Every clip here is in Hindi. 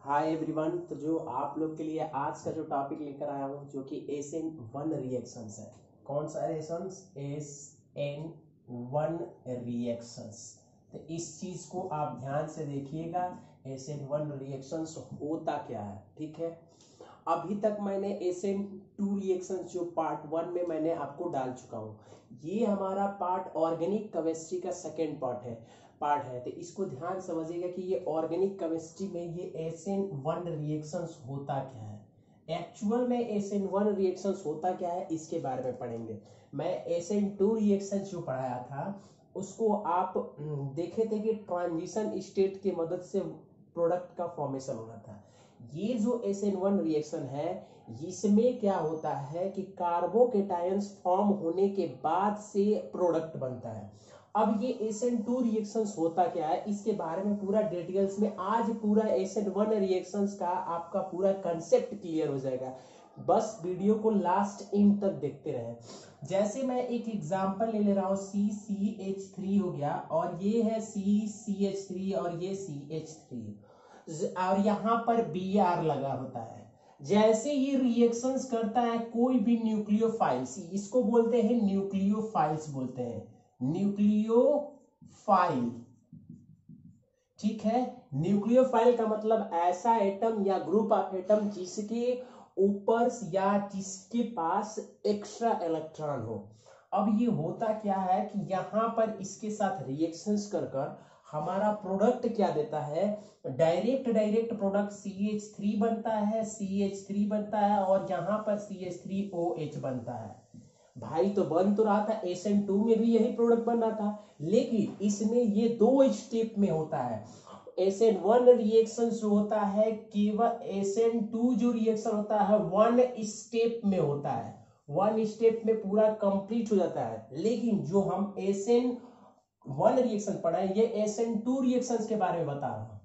Hi everyone. तो जो आप लोग के लिए आज का जो टॉपिक लेकर आया हूँ जो कि SN1 रिएक्शंस है। कौन सा रिएक्शंस? SN1 reactions. तो इस चीज को आप ध्यान से देखिएगा। SN1 रिएक्शंस होता क्या है, ठीक है। अभी तक मैंने SN2 रिएक्शंस जो पार्ट 1 में मैंने आपको डाल चुका हूँ। ये हमारा पार्ट ऑर्गेनिक केमिस्ट्री का सेकेंड पार्ट है। तो इसको ध्यान समझिएगा कि ये ऑर्गेनिक केमिस्ट्री में ये SN1 रिएक्शंस होता क्या है। एक्चुअल में SN1 रिएक्शंस होता क्या है इसके बारे में पढ़ेंगे। मैं SN2 रिएक्शंस जो पढ़ाया था उसको आप देखे थे कि ट्रांजिशन स्टेट की मदद से प्रोडक्ट का फॉर्मेशन होना था। ये जो SN1 रिएक्शन है इसमें क्या होता है कि कार्बोकेटायंस फॉर्म होने के बाद से प्रोडक्ट बनता है। अब ये SN2 रिएक्शंस होता क्या है इसके बारे में पूरा डिटेल्स में आज पूरा SN1 रिएक्शंस का आपका पूरा कंसेप्ट क्लियर हो जाएगा। बस वीडियो को लास्ट एंड तक देखते रहें। जैसे मैं एक एग्जांपल ले रहा हूं, CCH3 हो गया और ये है CCH3 और ये CH3 और यहां पर Br लगा होता है। जैसे ये रिएक्शंस करता है कोई भी न्यूक्लियोफाइल्स, इसको बोलते हैं न्यूक्लियोफाइल्स बोलते हैं, न्यूक्लियोफाइल, ठीक है। न्यूक्लियोफाइल का मतलब ऐसा एटम या ग्रुप ऑफ एटम जिसके ऊपर या जिसके पास एक्स्ट्रा इलेक्ट्रॉन हो। अब ये होता क्या है कि यहां पर इसके साथ रिएक्शंस कर हमारा प्रोडक्ट क्या देता है, डायरेक्ट प्रोडक्ट CH3 बनता है, CH3 बनता है और यहां पर CH3OH बनता है। भाई तो बन तो रहा था, SN2 में भी यही प्रोडक्ट बन रहा था, लेकिन इसमें ये दो स्टेप में होता है। SN1 रिएक्शन जो होता है केवल SN2 जो रिएक्शन होता है 1 स्टेप में होता है, 1 स्टेप में पूरा कंप्लीट हो जाता है। लेकिन जो हम SN1 रिएक्शन पढ़ा है ये SN2 रिएक्शन के बारे में बता रहा हूं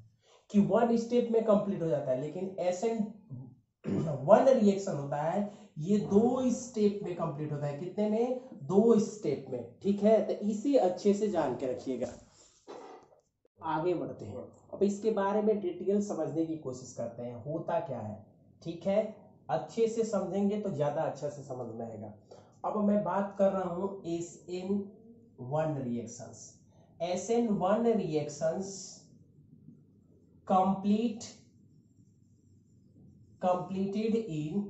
कि 1 स्टेप में कंप्लीट हो जाता है, लेकिन SN1 रिएक्शन होता है ये 2 स्टेप में कंप्लीट होता है। कितने में? 2 स्टेप में, ठीक है। तो इसे अच्छे से जान के रखिएगा। आगे बढ़ते हैं, अब इसके बारे में डिटेल समझने की कोशिश करते हैं होता क्या है, ठीक है। अच्छे से समझेंगे तो ज्यादा अच्छा से समझ में आएगा। अब मैं बात कर रहा हूं SN1 reactions. SN1 reactions completed in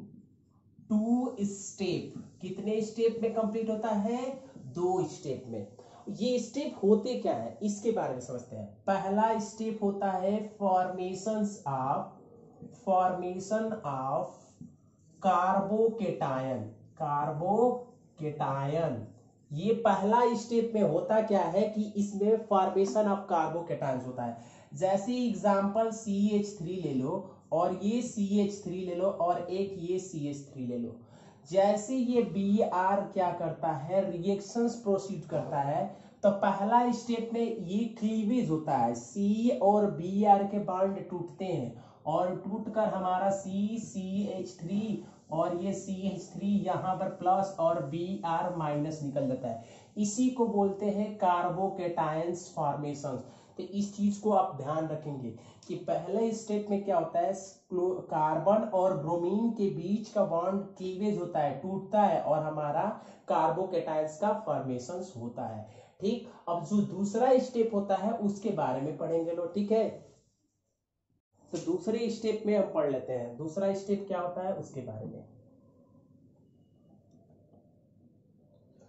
2 step. कितने स्टेप में कंप्लीट होता है? 2 स्टेप में। ये स्टेप होते क्या है इसके बारे में समझते हैं। पहला स्टेप होता है फॉर्मेशन ऑफ कार्बोकेटायन। ये पहला स्टेप में होता क्या है कि इसमें फॉर्मेशन ऑफ कार्बोकेटायंस होता है। जैसे एग्जांपल CH3 ले लो और ये CH3 ले लो और एक ये CH3 ले लो। जैसे ये Br क्या करता है, रिएक्शंस प्रोसीड करता है, तो पहला स्टेप में ये क्लीवेज होता है, C और Br के बॉन्ड टूटते हैं और टूटकर हमारा CH3 और ये CH3 यहाँ पर प्लस और Br माइनस निकल जाता है। इसी को बोलते हैं कार्बोकेटायंस फॉर्मेशन। तो इस चीज को आप ध्यान रखेंगे कि पहले स्टेप में क्या होता है, कार्बन और ब्रोमीन के बीच का बॉन्ड क्लीवेज होता है, टूटता है और हमारा कार्बोकेटायंस का फॉर्मेशन होता है, ठीक। अब जो दूसरा स्टेप होता है उसके बारे में पढ़ेंगे लोग, ठीक है। तो दूसरे स्टेप में हम पढ़ लेते हैं दूसरा स्टेप क्या होता है उसके बारे में।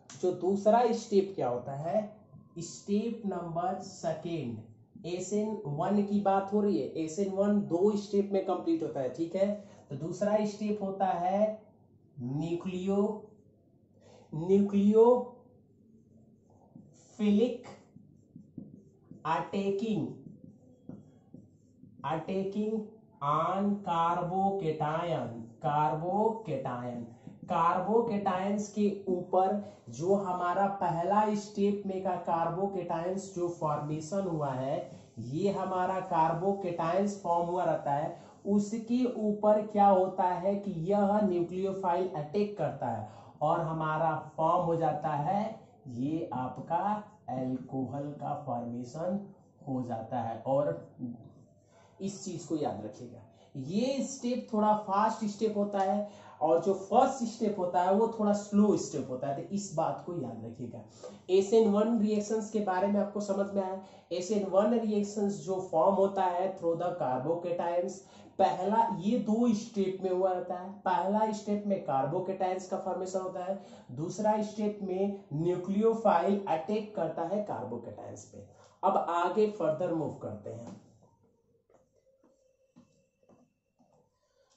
जो दूसरा स्टेप क्या होता है, स्टेप नंबर सेकेंड। SN1 की बात हो रही है, SN1 2 स्टेप में कंप्लीट होता है, ठीक है। तो दूसरा स्टेप होता है न्यूक्लियोफिलिक अटैकिंग ऑन कार्बोकेटायंस के ऊपर। जो हमारा पहला स्टेप में का कार्बोकेटायंस जो फॉर्मेशन हुआ है, ये हमारा कार्बोकेटायंस फॉर्म हुआ रहता है, उसके ऊपर क्या होता है कि यह न्यूक्लियोफाइल अटैक करता है और हमारा फॉर्म हो जाता है, ये आपका अल्कोहल का फॉर्मेशन हो जाता है। और इस चीज को याद रखिएगा ये स्टेप थोड़ा फास्ट स्टेप होता है और जो फर्स्ट स्टेप होता है वो थोड़ा स्लो स्टेप होता है, तो इस बात को याद रखिएगा। SN1 रिएक्शंस के बारे में आपको समझ में आया। SN1 रिएक्शंस जो फॉर्म होता है थ्रू द कार्बोकेटायंस, पहला ये दो स्टेप में हुआ रहता है। पहला स्टेप में कार्बोकेटायंस का फॉर्मेशन होता है, दूसरा स्टेप में न्यूक्लियोफाइल अटैक करता है कार्बोकेटायंस पे। अब आगे फर्दर मूव करते हैं।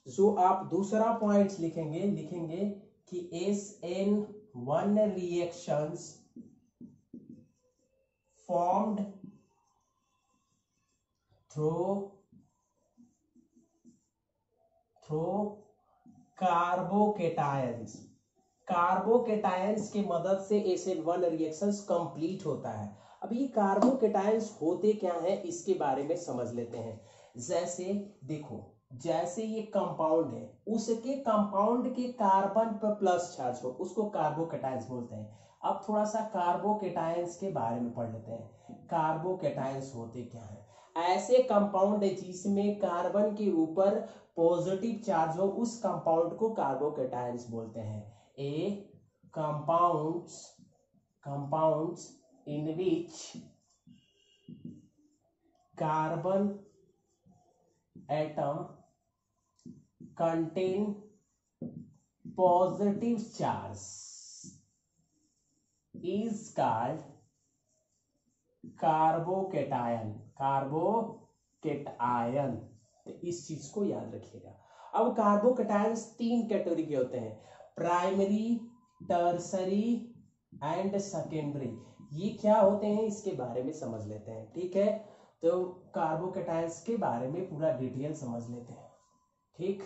जो आप दूसरा पॉइंट लिखेंगे कि SN1 रिएक्शंस फॉर्म्ड थ्रू कार्बोकेटायंस। कार्बोकेटायंस की मदद से SN1 रिएक्शंस कंप्लीट होता है। अब ये कार्बोकेटायंस होते क्या है इसके बारे में समझ लेते हैं। जैसे देखो, जैसे ये कंपाउंड है, उसके कंपाउंड के कार्बन पर प्लस चार्ज हो उसको कार्बोकेटायंस बोलते हैं। अब थोड़ा सा कार्बोकेटायंस के बारे में पढ़ लेते हैं। कार्बोकेटायंस होते क्या है? ऐसे कंपाउंड है जिसमें कार्बन के ऊपर पॉजिटिव चार्ज हो, उस कंपाउंड को कार्बोकेटायंस बोलते हैं। A compounds in which carbon atom contain positive charge is called carbocation. तो इस चीज को याद रखिएगा। अब कार्बोकेटायंस तीन कैटेगरी के होते हैं, प्राइमरी, टर्सरी एंड सेकेंडरी। ये क्या होते हैं इसके बारे में समझ लेते हैं, ठीक है? तो कार्बोकेटायंस के बारे में पूरा डिटेल समझ लेते हैं, ठीक।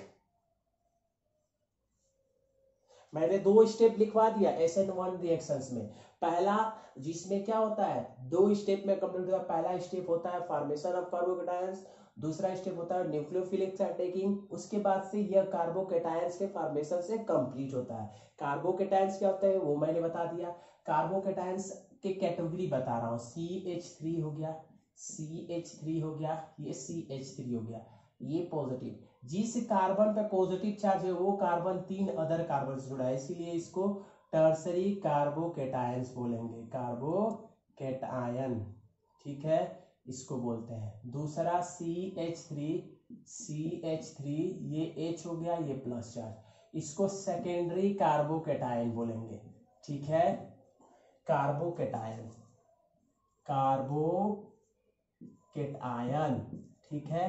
मैंने दो स्टेप लिखवा दिया SN1 रिएक्शंस में। पहला जिसमें क्या होता है, दो स्टेप में कंप्लीट होता है। पहला स्टेप होता है फॉर्मेशन ऑफ कार्बोकेटायंस, दूसरा स्टेप होता है न्यूक्लियोफिलिक अटैकिंग। उसके बाद से यह कार्बोकेटायंस के फॉर्मेशन से कंप्लीट होता है। कार्बोकेटायंस क्या होता है वो मैंने बता दिया। कार्बोकेटायंस के कैटेगरी बता रहा हूँ। CH3 हो गया, CH3 हो गया, ये CH3 हो गया, ये पॉजिटिव। जिस कार्बन पे पॉजिटिव चार्ज है वो कार्बन तीन अदर कार्बन से जुड़ा है, इसीलिए इसको टर्सरी कार्बोकेटायंस बोलेंगे, कार्बोकेटायन, ठीक है, इसको बोलते हैं। दूसरा CH3, ये H हो गया, ये प्लस चार्ज, इसको सेकेंडरी कार्बोकेटायन बोलेंगे, ठीक है, कार्बोकेटायन, ठीक है।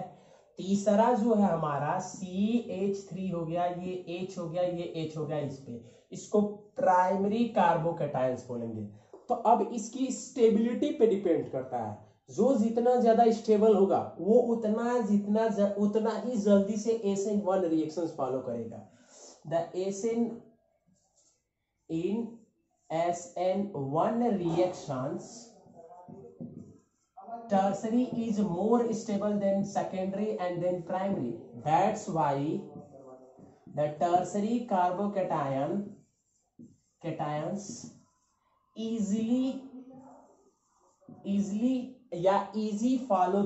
तीसरा जो है हमारा CH3 हो गया, ये H हो गया, ये H हो गया, इस पे इसको प्राइमरी कार्बोकेटायंस बोलेंगे। तो अब इसकी स्टेबिलिटी पे डिपेंड करता है, जो जितना ज्यादा स्टेबल होगा वो उतना ही जल्दी से SN1 रिएक्शंस फॉलो करेगा। The SN1 reactions, tertiary is more stable than secondary and then primary. That's why the tertiary cations easy follow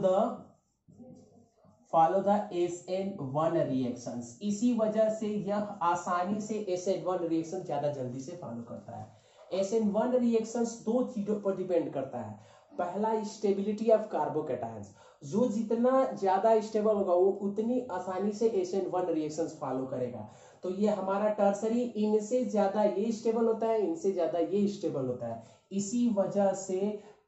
the SN1 reactions। इसी वजह से यह आसानी से SN1 रिएक्शन ज्यादा जल्दी से फॉलो करता है। SN1 रिएक्शंस दो चीजों पर डिपेंड करता है। पहला स्टेबिलिटी ऑफ कार्बोकेटायंस, जो जितना ज्यादा स्टेबल होगा वो उतनी आसानी से SN1 रिएक्शंस फॉलो करेगा। तो ये हमारा टर्सरी, इनसे ज्यादा ये स्टेबल होता है, इनसे ज्यादा ये स्टेबल होता है, इसी वजह से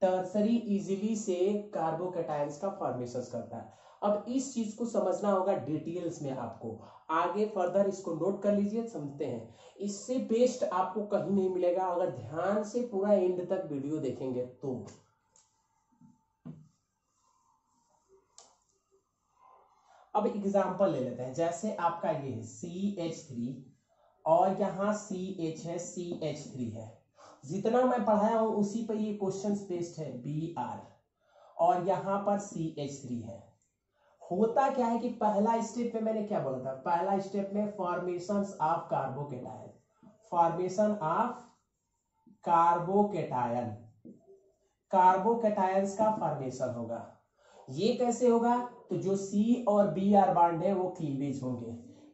टर्सरी इजीली से कार्बोकेटायंस का फॉर्मेशन करता है। अब इस चीज को समझना होगा डिटेल्स में, आपको आगे फर्दर इसको नोट कर लीजिए, समझते हैं। इससे बेस्ट आपको कहीं नहीं मिलेगा अगर ध्यान से पूरा एंड तक वीडियो देखेंगे तो। अब एग्जांपल ले लेते हैं, जैसे आपका ये है CH3 और यहाँ CH है, CH3 है। जितना मैं पढ़ाया हूं उसी पर ये क्वेश्चन बेस्ड है, Br, और यहाँ पर CH3 है। होता क्या है कि पहला स्टेप में मैंने क्या बोला था, पहला स्टेप में फॉर्मेशन ऑफ कार्बोकेटायन, कार्बोकेटायंस का फॉर्मेशन होगा। ये कैसे होगा? तो जो C और Br बॉन्ड है वो क्लीवेज होंगे,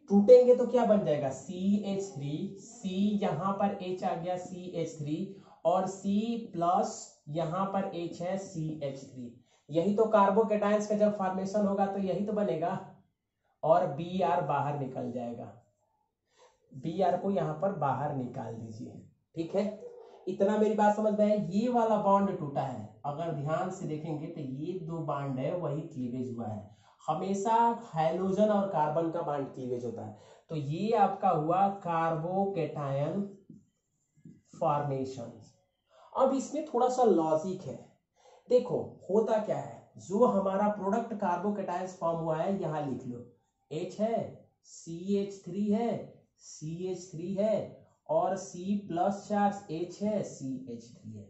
टूटेंगे तो क्या बन जाएगा? CH3, C यहां पर H आ गया CH3, और C प्लस यहां पर H है CH3। यही तो कार्बोकेटायंस का जब फॉर्मेशन होगा तो यही तो बनेगा, और Br बाहर निकल जाएगा। Br को यहां पर बाहर निकाल दीजिए, ठीक है। इतना मेरी बात समझ में है? ये वाला बॉन्ड टूटा है, अगर ध्यान से देखेंगे तो ये दो बॉन्ड है वही क्लीवेज हुआ है। हमेशा हाइड्रोजन और कार्बन का बॉन्ड क्लीवेज होता है। तो ये आपका हुआ कार्बोकेटायन फॉर्मेशन। अब इसमें थोड़ा सा लॉजिक है। देखो होता क्या है, जो हमारा प्रोडक्ट कार्बोकेटायंस फॉर्म हुआ है यहां लिख लो, H है, CH3 है, CH3 है, और C प्लस चार्ज H है, CH3 है।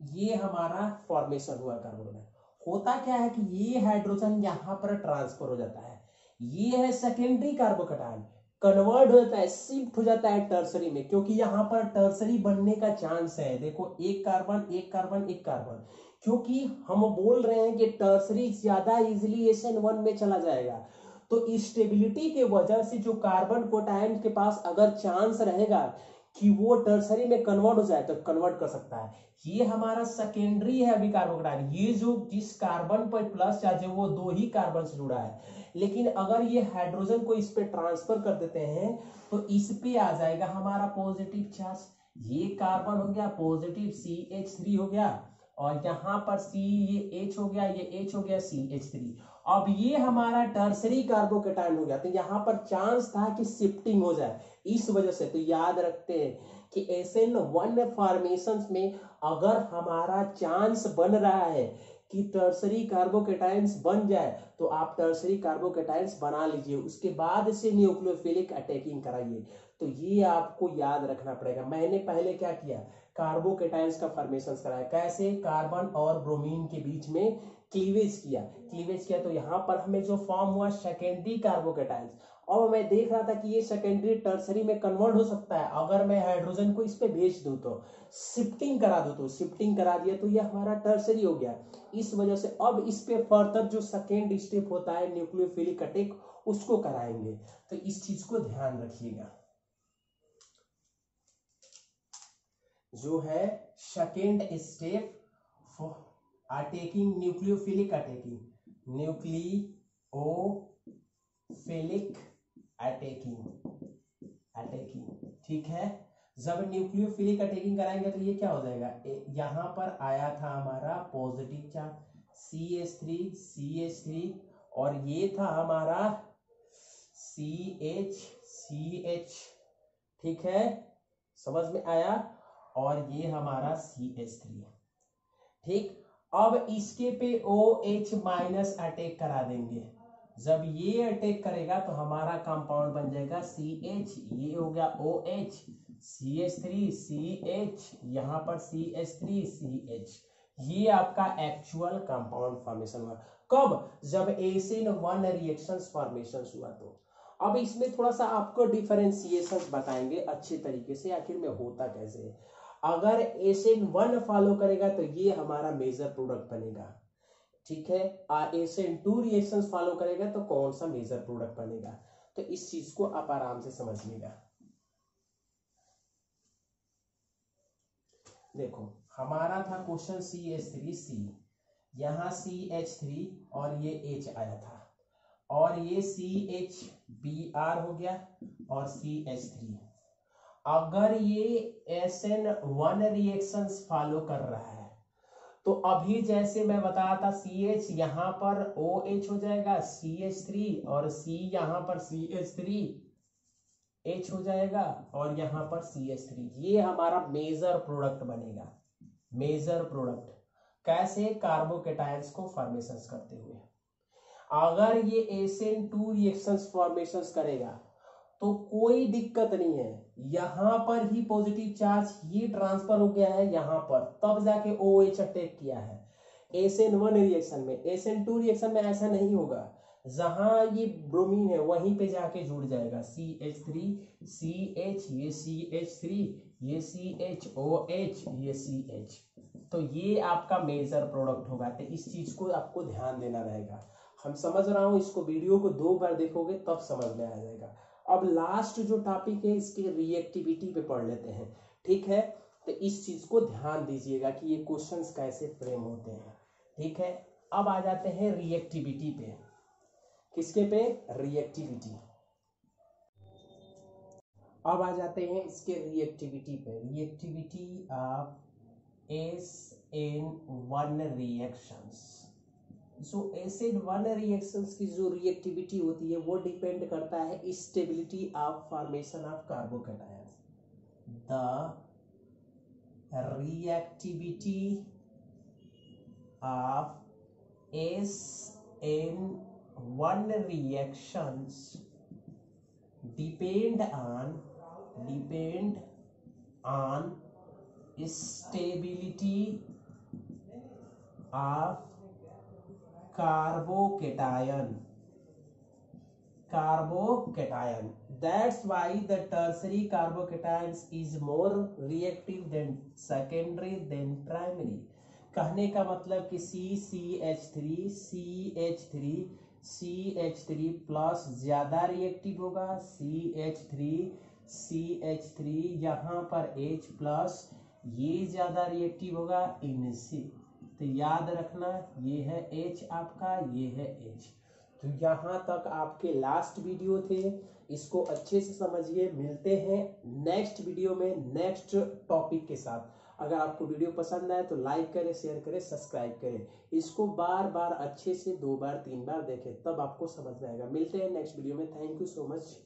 ये हमारा फॉर्मेशन हुआ कार्बन। होता क्या है कि ये हाइड्रोजन यहां पर ट्रांसफर हो जाता है, ये है सेकेंडरी कार्बोकेटायन, कन्वर्ट हो जाता है, शिफ्ट हो जाता है टर्सरी में, क्योंकि यहां पर टर्सरी बनने का चांस है। देखो एक कार्बन एक कार्बन एक कार्बन, क्योंकि हम बोल रहे हैं कि टर्सरी ज्यादा इजीली SN1 में चला जाएगा, तो स्टेबिलिटी के वजह से जो कार्बन कोटायन के पास अगर चांस रहेगा कि वो टर्सरी में कन्वर्ट हो जाए तो कन्वर्ट कर सकता है। ये हमारा सेकेंडरी है अभी कार्बोकेटायन, ये जो जिस कार्बन पर प्लस चार्ज है वो दो ही कार्बन से जुड़ा है, लेकिन अगर ये हाइड्रोजन को इस पे ट्रांसफर कर देते हैं तो इस पे आ जाएगा हमारा पॉजिटिव चार्ज। ये कार्बन हो गया पॉजिटिव CH3 हो गया, और यहां पर C ये H हो गया, ये H हो गया CH3। अब ये हमारा टर्सरी कार्बोकेटायन हो गया, तो यहां पर चांस था कि शिफ्टिंग हो जाए, इस वजह से। तो याद रखते हैं कि SN1 फॉर्मेशंस में अगर हमारा चांस बन रहा है कि टर्सरी कार्बोकेटायंस बन जाए तो आप टर्सरी कार्बोकेटायंस बना लीजिए, उसके बाद से न्यूक्लियोफिलिक अटैकिंग कराइए। तो ये आपको याद रखना पड़ेगा। मैंने पहले क्या किया, कार्बोकेटायंस का फॉर्मेशन कराया, कैसे? कार्बन और ब्रोमीन के बीच में क्लीवेज किया तो यहां पर हमें जो फॉर्म हुआ सेकेंडरी कार्बोकेटायंस। और मैं देख रहा था कि ये सेकेंडरी टर्सरी में कन्वर्ट हो सकता है, अगर मैं हाइड्रोजन को इस पे भेज दूं तो शिफ्टिंग करा दूं, तो शिफ्टिंग करा दिया तो ये हमारा टर्सरी हो गया। इस वजह से अब इस पे फर्दर जो सेकेंड स्टेप होता है न्यूक्लियोफिलिक अटैक, उसको कराएंगे। तो इस चीज को ध्यान रखिएगा। जो है second step attacking nucleophilic attacking, nucleophilic attacking, ठीक है। जब न्यूक्लियोफिलिक अटैकिंग कराएंगे तो ये क्या हो जाएगा, यहां पर आया था हमारा पॉजिटिव चार्ज CH3, और ये था हमारा CH, ठीक है, समझ में आया, और ये हमारा CH3, ठीक। अब इसके पे OH माइनस अटैक करा देंगे। जब ये अटैक करेगा तो हमारा कंपाउंड बन जाएगा CH, ये हो गया OH, CH3 CH, यहां पर CH3 CH। ये आपका एक्चुअल कंपाउंड फॉर्मेशन हुआ। कब? जब SN1 रिएक्शंस फॉर्मेशन हुआ। तो अब इसमें थोड़ा सा आपको डिफरेंशिएशन बताएंगे अच्छे तरीके से, आखिर में होता कैसे है। अगर SN1 फॉलो करेगा तो ये हमारा मेजर प्रोडक्ट बनेगा, ठीक है। SN2 रिएक्शंस फॉलो करेगा तो कौन सा मेजर प्रोडक्ट बनेगा। तो इस चीज को आप आराम से समझिएगा। देखो हमारा था क्वेश्चन CH3C, यहां CH3 और ये H आया था, और ये CHBr हो गया और CH3। अगर ये SN1 रिएक्शंस फॉलो कर रहा है तो अभी जैसे मैं बताया था CH यहां पर OH हो जाएगा CH3, और C यहां पर CH3 H हो जाएगा, और यहां पर CH3। ये हमारा मेजर प्रोडक्ट बनेगा। मेजर प्रोडक्ट कैसे? कार्बोकेटायंस को फॉर्मेशंस करते हुए। अगर ये SN2 रिएक्शंस फॉर्मेशंस करेगा तो कोई दिक्कत नहीं है, यहां पर ही पॉजिटिव चार्ज ये ट्रांसफर हो गया है यहां पर, तब जाके OH अटैक किया है। SN1 रिएक्शन में, SN2 रिएक्शन में ऐसा नहीं होगा, जहां ये ब्रोमीन है वहीं पे जाके जुड़ जाएगा CH3 CH, ये CH3 ये CHOH, ये CH, तो ये आपका मेजर प्रोडक्ट होगा। तो इस चीज को आपको ध्यान देना रहेगा। हम समझ रहा हूं, इसको वीडियो को 2 बार देखोगे तब समझ में आ जाएगा। अब लास्ट जो टॉपिक है इसके रिएक्टिविटी पे पढ़ लेते हैं, ठीक है। तो इस चीज को ध्यान दीजिएगा कि ये क्वेश्चंस कैसे फ्रेम होते हैं, ठीक है। अब आ जाते हैं रिएक्टिविटी पे। किसके पे? रिएक्टिविटी। अब आ जाते हैं इसके रिएक्टिविटी पे। Reactivity of SN1 reactions. So SN1 reactions की जो रिएक्टिविटी होती है वो डिपेंड करता है stability of formation of carbocations. The reactivity of SN1 reactions depend on stability of carbocation. That's why the tertiary carbocations is more reactive than secondary than primary. कहने का मतलब कि CH3 प्लस ज्यादा रिएक्टिव होगा, CH3 यहाँ पर H प्लस ये ज्यादा रिएक्टिव होगा इनसे। तो याद रखना ये है H आपका, ये है H। तो यहाँ तक आपके लास्ट वीडियो थे, इसको अच्छे से समझिए। मिलते हैं नेक्स्ट वीडियो में नेक्स्ट टॉपिक के साथ। अगर आपको वीडियो पसंद आए तो लाइक करें, शेयर करें, सब्सक्राइब करें। इसको बार बार अच्छे से 2 बार 3 बार देखें, तब आपको समझ में आएगा। मिलते हैं नेक्स्ट वीडियो में। Thank you so much.